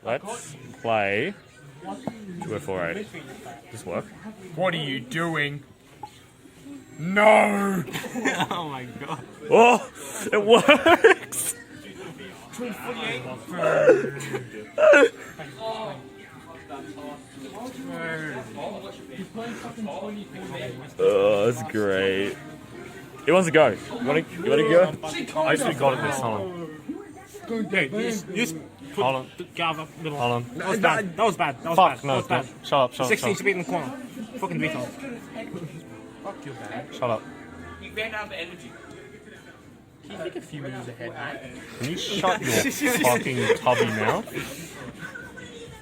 Let's play 2048. This work? What are you doing? No! Oh my god. Oh, it works! Oh, that's great. Who wants to go? You wanna go? I actually got it this time. You just put Hold on. the guy up middle. Hold on. That was bad. That was bad. That was Fuck, bad. no, That was bad. no. Shut up, shut up, 16 shut should be in the corner. Fucking retard. up. Shut up. You ran out of energy. Can you think a few moves ahead, mate? Can you shut your fucking tubby mouth?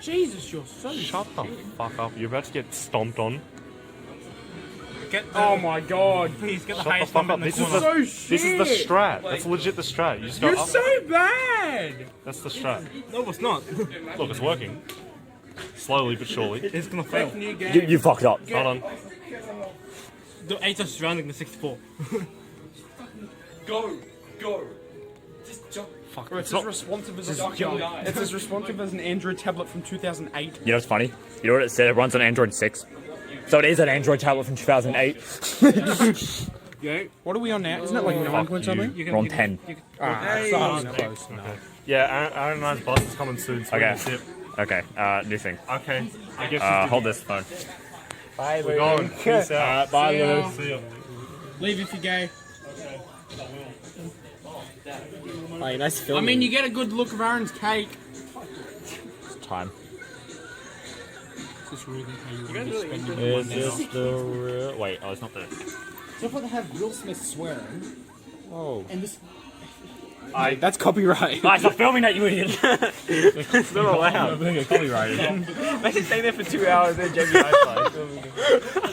Jesus, you're so... Shut the fuck up. You're about to get stomped on. Get the, Oh my god. please, get the Shut the highest fuck number up. in the This is corner. the, So this is the shit. strat. That's legit the strat. You just go You're up. so bad. That's the strat. No, it's not. Look, it's working. Slowly but surely. It's gonna fail. You fucked up. Hold on. The 8 are surrounding the 64. Go. Just jump. Fuck. It's as responsive as it's as responsive as an Android tablet from 2008. You know what's funny? You know what it said? It runs on Android 6. So it is an Android tablet from 2008. Yeah. What are we on now? Isn't it like 9 point something? You We're on 10. So close. Yeah, Aaron and I's bus is coming soon. So Okay. we'll sip. Okay, new thing. Okay. I guess Hold this phone. we're going. Peace out. Bye, See ya. Lewis. See ya. Leave if you're gay. Hey, nice film. I mean, you get a good look of Aaron's cake. It's time. Is this really how you want to be spending Is this the real... Wait, oh, it's not there. So far they have Will Smith swearing. Oh. And this... That's copyright. Guys, stop filming that, you idiot! It's not allowed. I'm going to get copyrighted. Imagine staying there for 2 hours and Jamie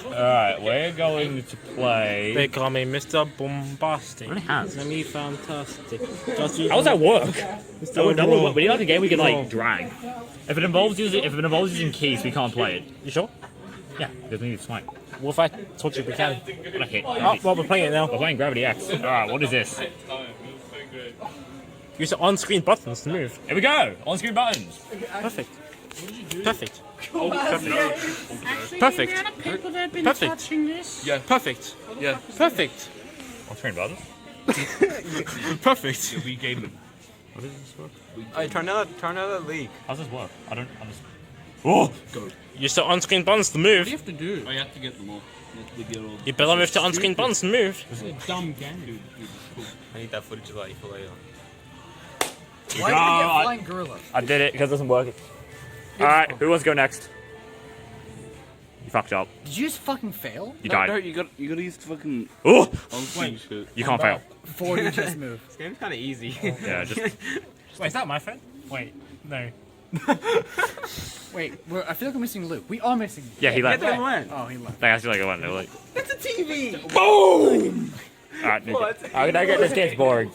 Alright, we're going to play... They call me Mr. Bombastic. Really has. Let me fantastic. How does that work? That would work. We need like a game we can like drag. If it involves using keys, we can't play it. You sure? Yeah, because we need to swipe. What if I told you we can? Okay. Oh, well, we're playing it now. We're playing Gravity X. Alright, what is this? Use the on-screen buttons to move. Here we go! On-screen buttons! Perfect. Perfect. Actually, Perfect. the amount of people that have been Perfect. touching this... Yeah. Perfect. Yeah. Perfect. On-screen buttons? Perfect. We gave them. What does this work? Hey, try another league. How does this work? I don't understand. Oh! Use the on-screen buttons to move. What do you have to do? I have to get them all. You have to get all. You better move to on-screen buttons to move. It's a dumb game. I need that footage of that for later. Why did we get Flying Gorilla? I did it because it doesn't work. Alright, who wants to go next? You fucked up. Did you just fucking fail? You No, died. you gotta use the fucking Oh! on-screen shit. You can't fail. 40 just move. This game's kind of easy. Yeah, just... Wait, is that my friend? Wait, no. Wait, I feel like we're missing Luke. We are missing Luke. Yeah, he left. Oh, he left. They actually like it went. They were like... That's a TV! Alright, this game's boring.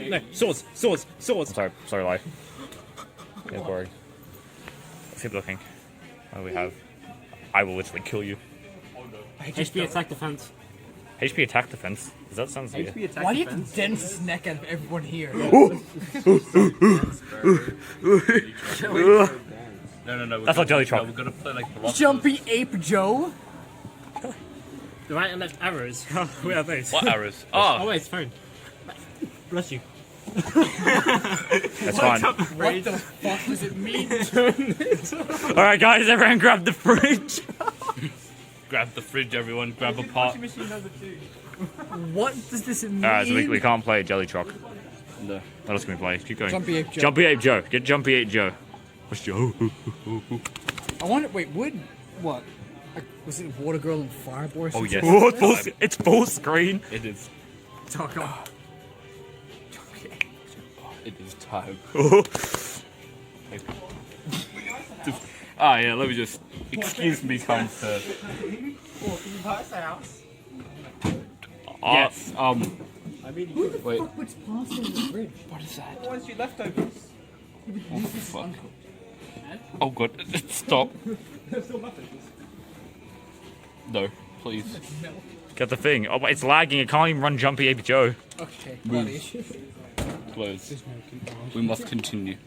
No, swords. Sorry, life. It's boring. Let's keep looking. What do we have? I will literally kill you. HP attack defense. HP attack defense. Does that sound weird? Why do you have to dent his neck out of everyone here? No. That's not Jelly Truck. We're gonna play like Velociraptor. Jumpy Ape Joe? The right and left arrows. Where are those? What arrows? Oh, Oh, wait, it's phone. Bless you. That's fine. What the fuck does it mean? Alright, guys, everyone grab the fridge. grab the fridge, everyone. Grab a pot. What does this mean? Alright, so we can't play Jelly Truck. No. What else can we play? Keep going. Jumpy Ape Joe. Jumpy Ape Joe. Get Jumpy Ape Joe. What's Joe? I wonder, wait, what? Was it Water Girl and Fireball or Oh something? yes. Oh, it's full screen. It is. Oh, God. It is time. Oh. Yeah. Let me just. Excuse me, kind sir. Yes. Who the Wait. fuck puts pasta in the fridge? What is that? What's your leftovers? Oh fuck. Oh god. Stop. No, please. Get the thing. Oh, it's lagging. It can't even run Jumpy APO. Okay, buddy. Close. We must continue.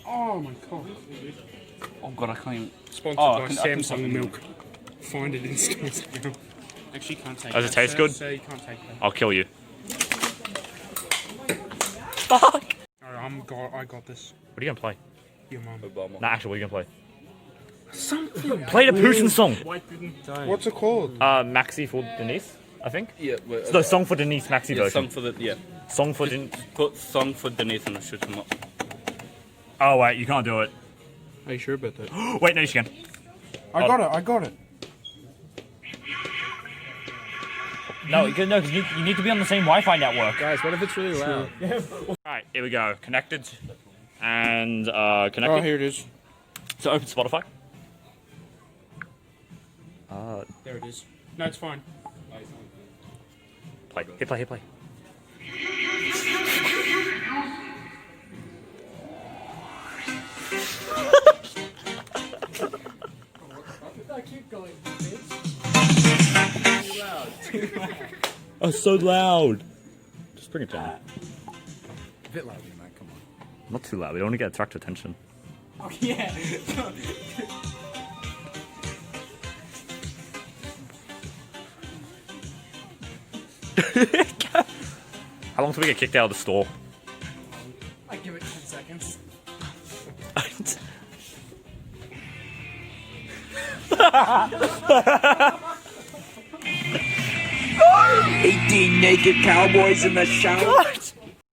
Oh my god. Oh god, I can't even. Sponsored Oh, by I can Samsung fucking- Milk. Find it in stores now. Actually, you can't take Does that. it taste sir, good? Sir, you can't take that. I'll kill you. Alright, I got this. What are you gonna play? Your mum. Obama. Nah, actually, what are you gonna play? Something. Play the Putin song. What's it called? Maxi for Denise, I think. Yeah, wait, The song for Denise Maxi yeah, version. song for the Song for Denise. put song for Denise and I'll shoot him up. Oh wait, you can't do it. Are you sure about that? Wait, no, you can. I got it. No, because you need to be on the same Wi-Fi network. Guys, what if it's really loud? Alright, here we go. Connected. And connected. Oh, here it is. So open Spotify. There it is. No, it's fine. Play. Hit play, hit play. I keep going. Oh, so loud. Just bring it down. A bit louder, man. Come on. Not too loud. We don't want to get attract attention. Oh yeah. How long till we get kicked out of the store? I give it 10 seconds. Naked cowboys in the shower.